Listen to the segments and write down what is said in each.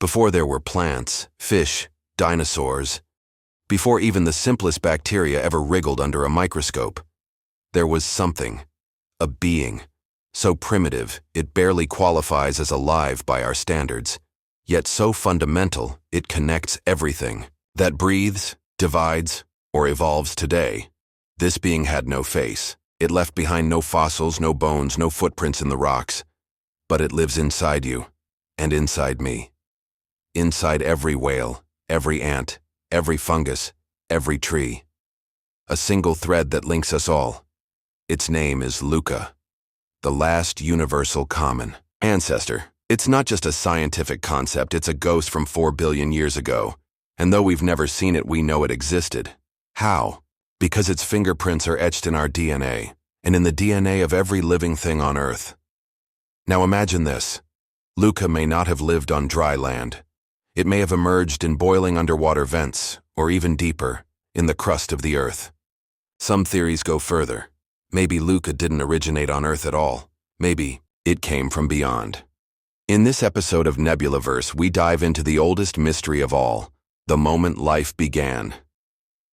Before there were plants, fish, dinosaurs, before even the simplest bacteria ever wriggled under a microscope, there was something, a being, so primitive it barely qualifies as alive by our standards, yet so fundamental it connects everything that breathes, divides, or evolves today. This being had no face. It left behind no fossils, no bones, no footprints in the rocks. But it lives inside you, and inside me. Inside every whale, every ant, every fungus, every tree. A single thread that links us all. Its name is LUCA, the Last Universal Common Ancestor. It's not just a scientific concept, it's a ghost from 4 billion years ago. And though we've never seen it, we know it existed. How? Because its fingerprints are etched in our DNA, and in the DNA of every living thing on Earth. Now imagine this. LUCA may not have lived on dry land. It may have emerged in boiling underwater vents, or even deeper, in the crust of the Earth. Some theories go further. Maybe LUCA didn't originate on Earth at all. Maybe it came from beyond. In this episode of Nebula Verse, we dive into the oldest mystery of all, the moment life began.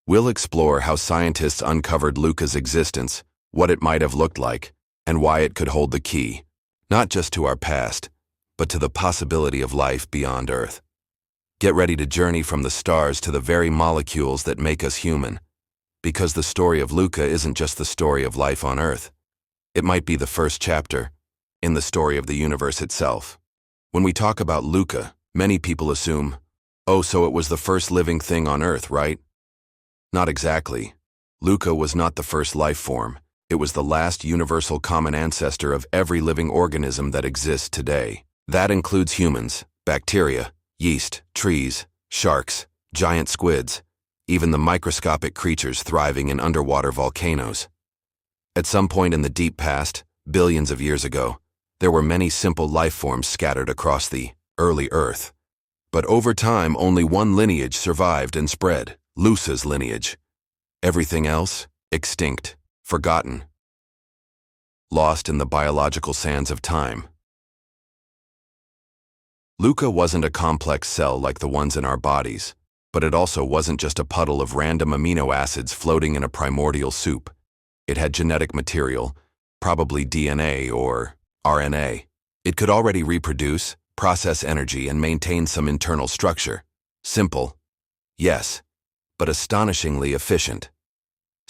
We'll explore how scientists uncovered LUCA's existence, what it might have looked like, and why it could hold the key, not just to our past, but to the possibility of life beyond Earth. Get ready to journey from the stars to the very molecules that make us human, because the story of LUCA isn't just the story of life on Earth. It might be the first chapter in the story of the universe itself. When we talk about LUCA, many people assume, oh, so it was the first living thing on Earth, right? Not exactly. LUCA was not the first life form. It was the last universal common ancestor of every living organism that exists today. That includes humans, bacteria, yeast, trees, sharks, giant squids, even the microscopic creatures thriving in underwater volcanoes. At some point in the deep past, billions of years ago, there were many simple life forms scattered across the early Earth. But over time, only one lineage survived and spread, LUCA's lineage. Everything else, extinct, forgotten, lost in the biological sands of time. LUCA wasn't a complex cell like the ones in our bodies, but it also wasn't just a puddle of random amino acids floating in a primordial soup. It had genetic material, probably DNA or RNA. It could already reproduce, process energy, and maintain some internal structure. Simple, yes, but astonishingly efficient.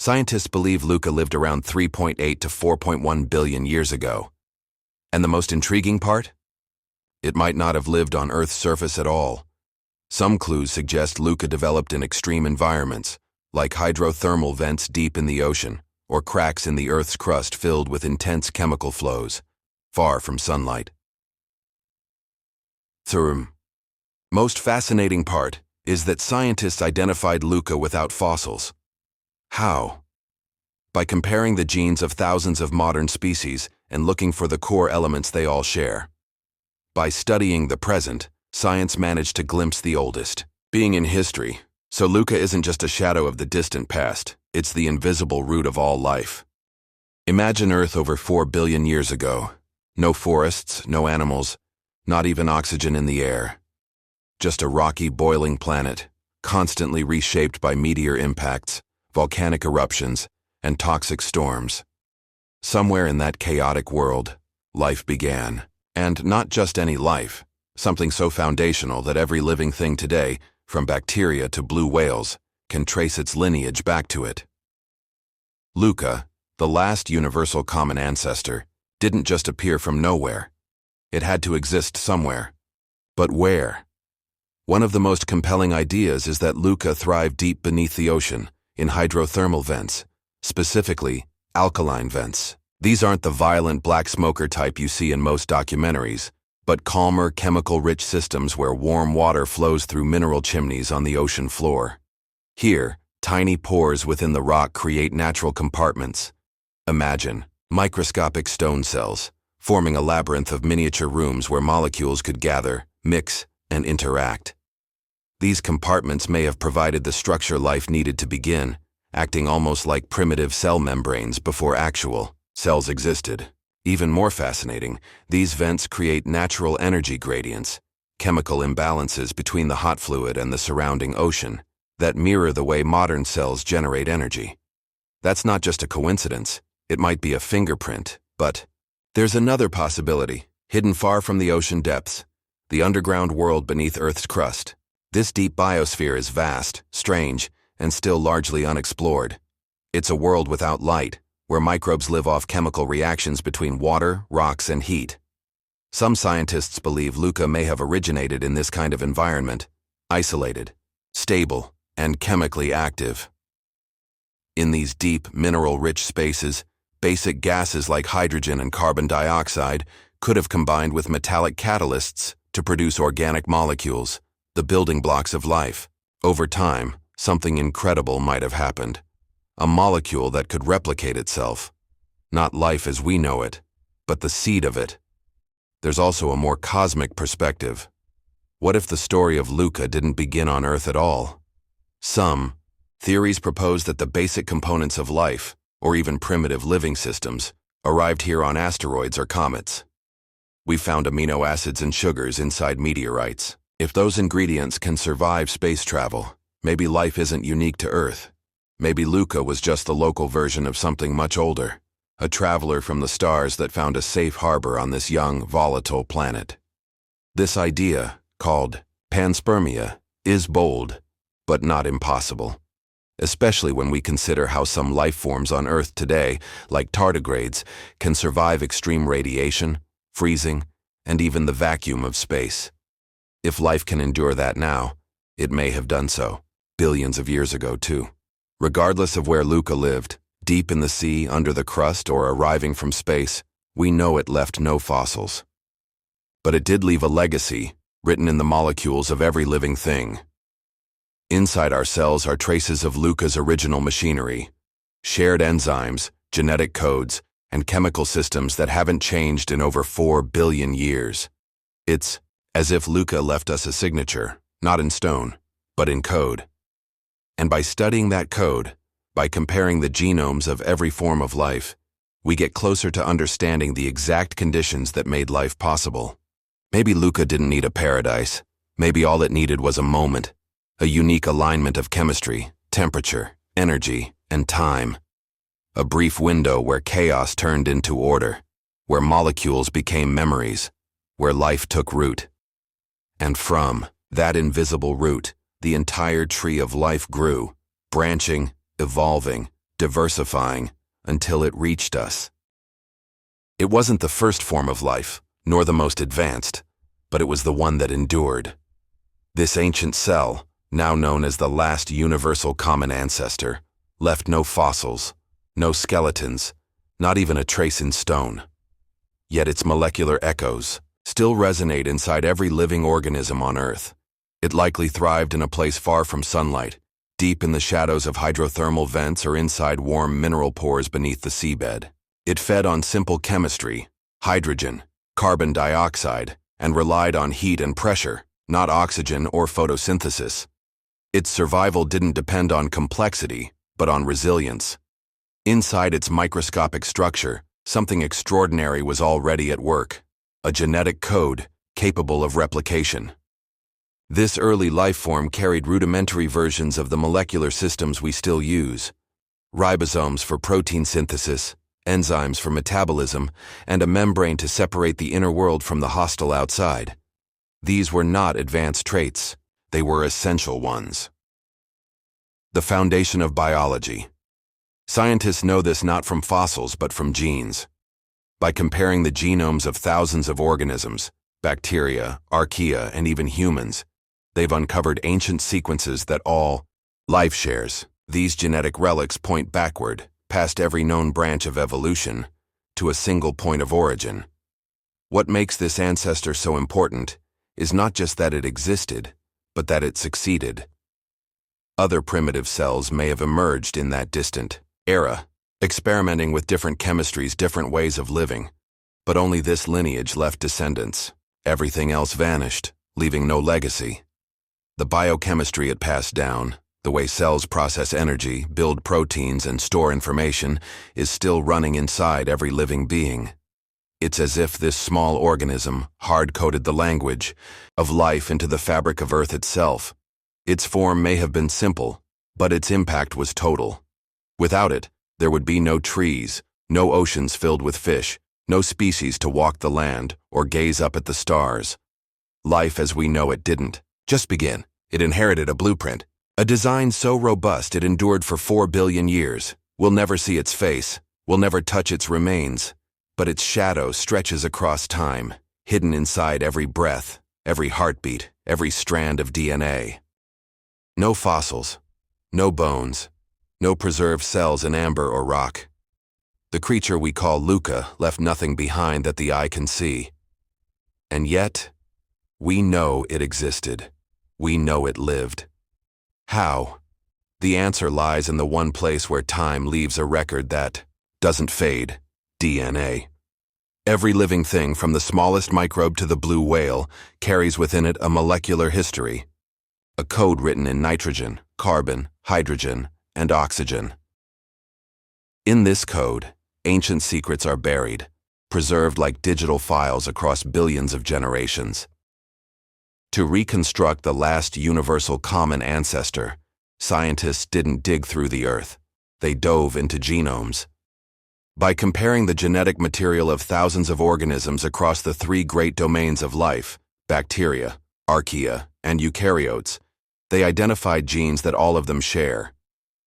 Scientists believe LUCA lived around 3.8 to 4.1 billion years ago. And the most intriguing part? It might not have lived on Earth's surface at all. Some clues suggest LUCA developed in extreme environments, like hydrothermal vents deep in the ocean, or cracks in the Earth's crust filled with intense chemical flows, far from sunlight. The most fascinating part is that scientists identified LUCA without fossils. How? By comparing the genes of thousands of modern species and looking for the core elements they all share. By studying the present, science managed to glimpse the oldest being in history. So LUCA isn't just a shadow of the distant past, it's the invisible root of all life. Imagine Earth over 4 billion years ago. No forests, no animals, not even oxygen in the air. Just a rocky, boiling planet, constantly reshaped by meteor impacts, volcanic eruptions, and toxic storms. Somewhere in that chaotic world, life began. And not just any life, something so foundational that every living thing today, from bacteria to blue whales, can trace its lineage back to it. LUCA, the last universal common ancestor, didn't just appear from nowhere. It had to exist somewhere. But where? One of the most compelling ideas is that LUCA thrived deep beneath the ocean, in hydrothermal vents, specifically alkaline vents. These aren't the violent black smoker type you see in most documentaries, but calmer, chemical-rich systems where warm water flows through mineral chimneys on the ocean floor. Here, tiny pores within the rock create natural compartments. Imagine microscopic stone cells, forming a labyrinth of miniature rooms where molecules could gather, mix, and interact. These compartments may have provided the structure life needed to begin, acting almost like primitive cell membranes before actual cells existed. Even more fascinating, these vents create natural energy gradients, chemical imbalances between the hot fluid and the surrounding ocean that mirror the way modern cells generate energy. That's not just a coincidence, it might be a fingerprint, but there's another possibility, hidden far from the ocean depths, the underground world beneath Earth's crust. This deep biosphere is vast, strange, and still largely unexplored. It's a world without light, where microbes live off chemical reactions between water, rocks, and heat. Some scientists believe LUCA may have originated in this kind of environment, isolated, stable, and chemically active. In these deep, mineral-rich spaces, basic gases like hydrogen and carbon dioxide could have combined with metallic catalysts to produce organic molecules, the building blocks of life. Over time, something incredible might have happened. A molecule that could replicate itself. Not life as we know it, but the seed of it. There's also a more cosmic perspective. What if the story of LUCA didn't begin on Earth at all? Some theories propose that the basic components of life, or even primitive living systems, arrived here on asteroids or comets. We've found amino acids and sugars inside meteorites. If those ingredients can survive space travel, maybe life isn't unique to Earth. Maybe LUCA was just the local version of something much older, a traveler from the stars that found a safe harbor on this young, volatile planet. This idea, called panspermia, is bold, but not impossible, especially when we consider how some life forms on Earth today, like tardigrades, can survive extreme radiation, freezing, and even the vacuum of space. If life can endure that now, it may have done so, billions of years ago too. Regardless of where LUCA lived, deep in the sea, under the crust, or arriving from space, we know it left no fossils. But it did leave a legacy, written in the molecules of every living thing. Inside our cells are traces of LUCA's original machinery, shared enzymes, genetic codes, and chemical systems that haven't changed in over 4 billion years. It's as if LUCA left us a signature, not in stone, but in code. And by studying that code, by comparing the genomes of every form of life, we get closer to understanding the exact conditions that made life possible. Maybe LUCA didn't need a paradise. Maybe all it needed was a moment, a unique alignment of chemistry, temperature, energy, and time. A brief window where chaos turned into order, where molecules became memories, where life took root. And from that invisible root, the entire tree of life grew, branching, evolving, diversifying, until it reached us. It wasn't the first form of life, nor the most advanced, but it was the one that endured. This ancient cell, now known as the Last Universal Common Ancestor, left no fossils, no skeletons, not even a trace in stone. Yet its molecular echoes still resonate inside every living organism on Earth. It likely thrived in a place far from sunlight, deep in the shadows of hydrothermal vents or inside warm mineral pores beneath the seabed. It fed on simple chemistry, hydrogen, carbon dioxide, and relied on heat and pressure, not oxygen or photosynthesis. Its survival didn't depend on complexity, but on resilience. Inside its microscopic structure, something extraordinary was already at work, a genetic code capable of replication. This early life form carried rudimentary versions of the molecular systems we still use: ribosomes for protein synthesis, enzymes for metabolism, and a membrane to separate the inner world from the hostile outside. These were not advanced traits, they were essential ones. The foundation of biology. Scientists know this not from fossils but from genes. By comparing the genomes of thousands of organisms, bacteria, archaea, and even humans, they've uncovered ancient sequences that all life shares. These genetic relics point backward, past every known branch of evolution, to a single point of origin. What makes this ancestor so important is not just that it existed, but that it succeeded. Other primitive cells may have emerged in that distant era, experimenting with different chemistries, different ways of living, but only this lineage left descendants. Everything else vanished, leaving no legacy. The biochemistry it passed down, the way cells process energy, build proteins, and store information, is still running inside every living being. It's as if this small organism hard-coded the language of life into the fabric of Earth itself. Its form may have been simple, but its impact was total. Without it, there would be no trees, no oceans filled with fish, no species to walk the land or gaze up at the stars. Life as we know it didn't just begin. It inherited a blueprint, a design so robust it endured for 4 billion years. We'll never see its face, we'll never touch its remains, but its shadow stretches across time, hidden inside every breath, every heartbeat, every strand of DNA. No fossils, no bones, no preserved cells in amber or rock. The creature we call LUCA left nothing behind that the eye can see. And yet, we know it existed. We know it lived. How? The answer lies in the one place where time leaves a record that doesn't fade: DNA. Every living thing, from the smallest microbe to the blue whale, carries within it a molecular history, a code written in nitrogen, carbon, hydrogen, and oxygen. In this code, ancient secrets are buried, preserved like digital files across billions of generations. To reconstruct the last universal common ancestor, scientists didn't dig through the Earth. They dove into genomes. By comparing the genetic material of thousands of organisms across the 3 great domains of life, bacteria, archaea, and eukaryotes, they identified genes that all of them share.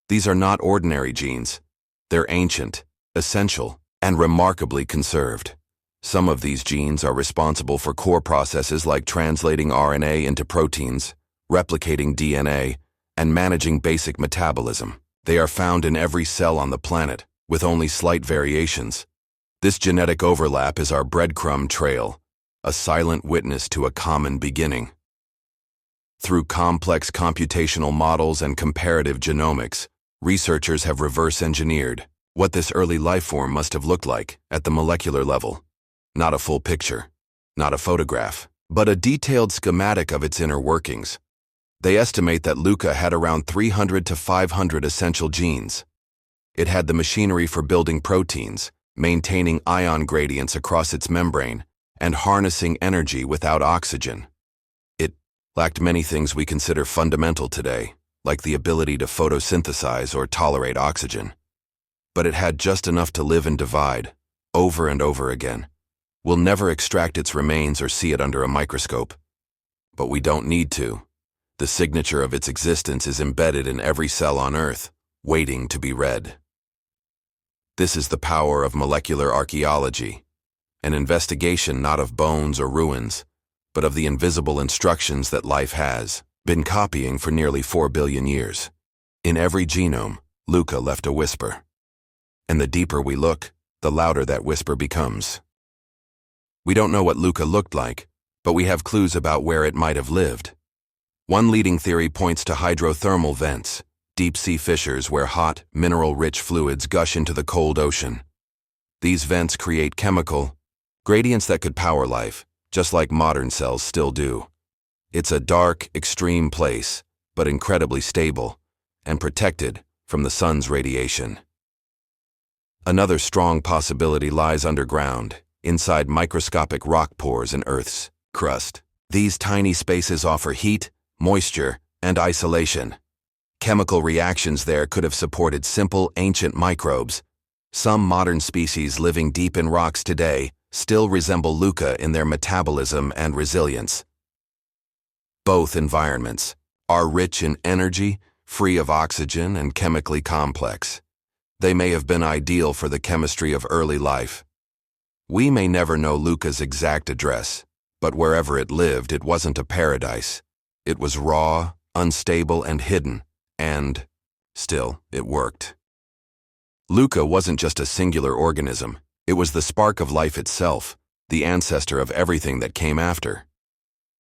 These are not ordinary genes. They're ancient, essential, and remarkably conserved. Some of these genes are responsible for core processes like translating RNA into proteins, replicating DNA, and managing basic metabolism. They are found in every cell on the planet, with only slight variations. This genetic overlap is our breadcrumb trail, a silent witness to a common beginning. Through complex computational models and comparative genomics, researchers have reverse-engineered what this early life form must have looked like at the molecular level. Not a full picture, not a photograph, but a detailed schematic of its inner workings. They estimate that LUCA had around 300 to 500 essential genes. It had the machinery for building proteins, maintaining ion gradients across its membrane, and harnessing energy without oxygen. It lacked many things we consider fundamental today, like the ability to photosynthesize or tolerate oxygen. But it had just enough to live and divide, over and over again. We'll never extract its remains or see it under a microscope. But we don't need to. The signature of its existence is embedded in every cell on Earth, waiting to be read. This is the power of molecular archaeology, an investigation not of bones or ruins, but of the invisible instructions that life has been copying for nearly 4 billion years. In every genome, LUCA left a whisper. And the deeper we look, the louder that whisper becomes. We don't know what LUCA looked like, but we have clues about where it might have lived. One leading theory points to hydrothermal vents, deep-sea fissures where hot, mineral-rich fluids gush into the cold ocean. These vents create chemical gradients that could power life, just like modern cells still do. It's a dark, extreme place, but incredibly stable and protected from the sun's radiation. Another strong possibility lies underground, inside microscopic rock pores in Earth's crust. These tiny spaces offer heat, moisture, and isolation. Chemical reactions there could have supported simple, ancient microbes. Some modern species living deep in rocks today still resemble LUCA in their metabolism and resilience. Both environments are rich in energy, free of oxygen, and chemically complex. They may have been ideal for the chemistry of early life. We may never know LUCA's exact address, but wherever it lived, it wasn't a paradise. It was raw, unstable, and hidden, and still, it worked. LUCA wasn't just a singular organism. It was the spark of life itself, the ancestor of everything that came after.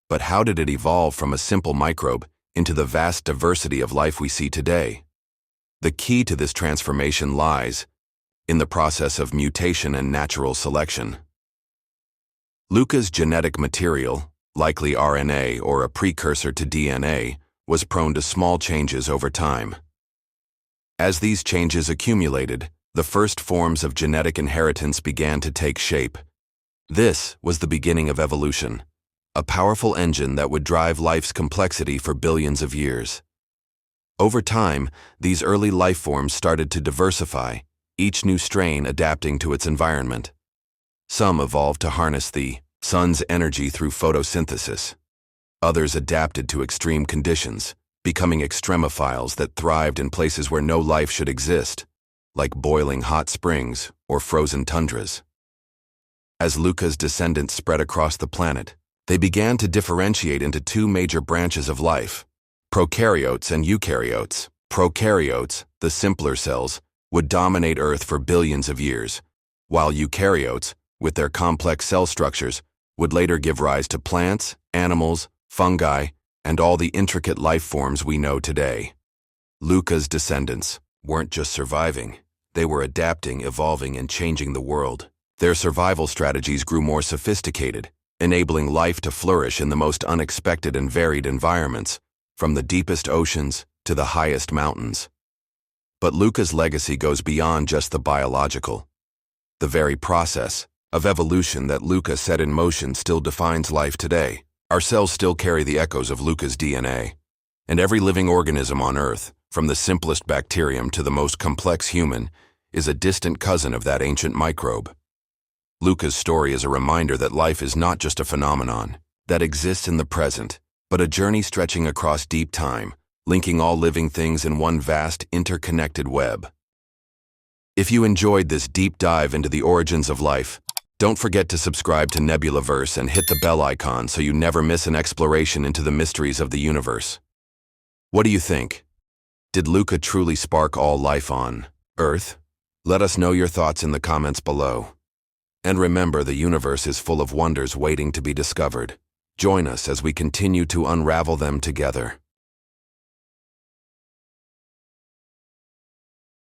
But how did it evolve from a simple microbe into the vast diversity of life we see today? The key to this transformation lies in the process of mutation and natural selection. LUCA's genetic material, likely RNA or a precursor to DNA, was prone to small changes over time. As these changes accumulated, the first forms of genetic inheritance began to take shape. This was the beginning of evolution, a powerful engine that would drive life's complexity for billions of years. Over time, these early life forms started to diversify, each new strain adapting to its environment. Some evolved to harness the sun's energy through photosynthesis. Others adapted to extreme conditions, becoming extremophiles that thrived in places where no life should exist, like boiling hot springs or frozen tundras. As LUCA's descendants spread across the planet, they began to differentiate into two major branches of life: prokaryotes and eukaryotes. Prokaryotes, the simpler cells, would dominate Earth for billions of years, while eukaryotes, with their complex cell structures, would later give rise to plants, animals, fungi, and all the intricate life forms we know today. LUCA's descendants weren't just surviving, they were adapting, evolving, and changing the world. Their survival strategies grew more sophisticated, enabling life to flourish in the most unexpected and varied environments, from the deepest oceans to the highest mountains. But LUCA's legacy goes beyond just the biological. The very process of evolution that LUCA set in motion still defines life today. Our cells still carry the echoes of LUCA's DNA, and every living organism on Earth, from the simplest bacterium to the most complex human, is a distant cousin of that ancient microbe. LUCA's story is a reminder that life is not just a phenomenon that exists in the present, but a journey stretching across deep time, linking all living things in one vast, interconnected web. If you enjoyed this deep dive into the origins of life, don't forget to subscribe to Nebula Verse and hit the bell icon so you never miss an exploration into the mysteries of the universe. What do you think? Did LUCA truly spark all life on Earth? Let us know your thoughts in the comments below. And remember, the universe is full of wonders waiting to be discovered. Join us as we continue to unravel them together.